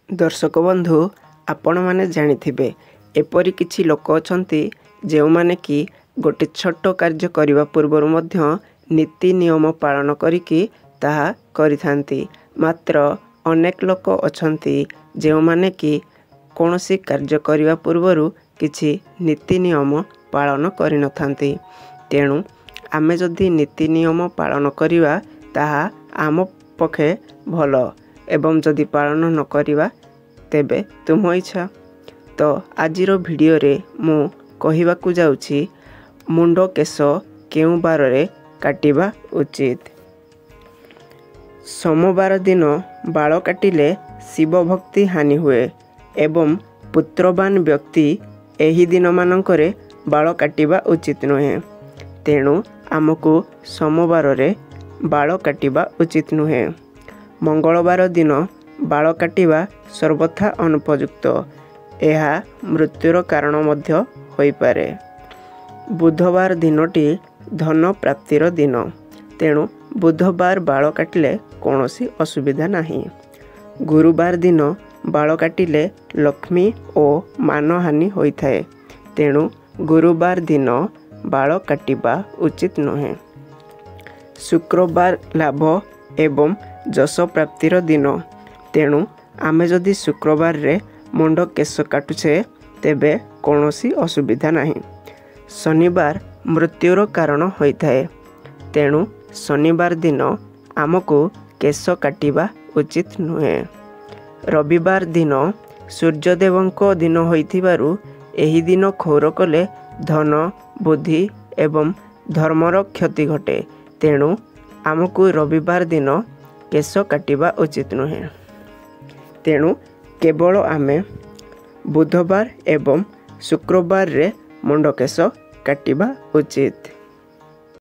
दर्शक बंधु आपण मैंने जानिथिबे एपरी किछि लोक अछंती जेउमाने कि गोटे छोट कार्य करने पूर्वर मध्य नीति नियम पालन करिकी ताहा करिथांती। मात्र अनेक लोक अछंती जेउमाने कि कौनसी कार्य करने पूर्वर किछि नीति नियम पालन करिनथांती। तेणु आमे जदि नीति नियम पालन करिवा ताहा आम पखे भल एवं जदि पालन न करिवा तेबे तुम इच्छा। तो आजिर भिडियो रे मु कहिबाकु जाउछि मुंड केश केउ बार रे काटिबा उचित। सोमवार दिन बाल काटिले शिव भक्ति हानि हुए एवं पुत्रवान व्यक्ति एही दिन मानकरे बाल काटिबा उचित नुहे। तेणु आमको सोमवार रे बाल काटिबा उचित नुहे। मंगलवार दिन बाल काटिबा सर्वथा अनुपयुक्त, एहा मृत्युर कारण मध्य होई पारे। बुधवार दिनटी धन प्राप्तिर दिन, तेणु बुधवार बाल काटिले कौनसी असुविधा नहीं। गुरुवार दिन बाल काटिले लक्ष्मी और मानहानि होइथाए, तेणु गुरुवार दिन बाल काटिबा उचित नुहे। शुक्रवार लाभ एवं जश प्राप्तिर दिन, तेणु आमे जदि शुक्रवार रे मुंड केश काटुछे तेबे कौनसी असुविधा नहीं। शनिवार मृत्युर कारण होइथाए, तेणु शनिवार दिन आमको केश काटिबा उचित नुहे। रविवार दिन सूर्यदेवंको दिन होइथिबारु एही दिन क्षौर कले धन बुद्धि एवं धर्मर क्षति घटे, तेणु आमको रविवार दिन केश काटिबा उचित नुहे। तेणु केवल आमे बुधवार एवं शुक्रवार रे मुंड केश काटिबा उचित।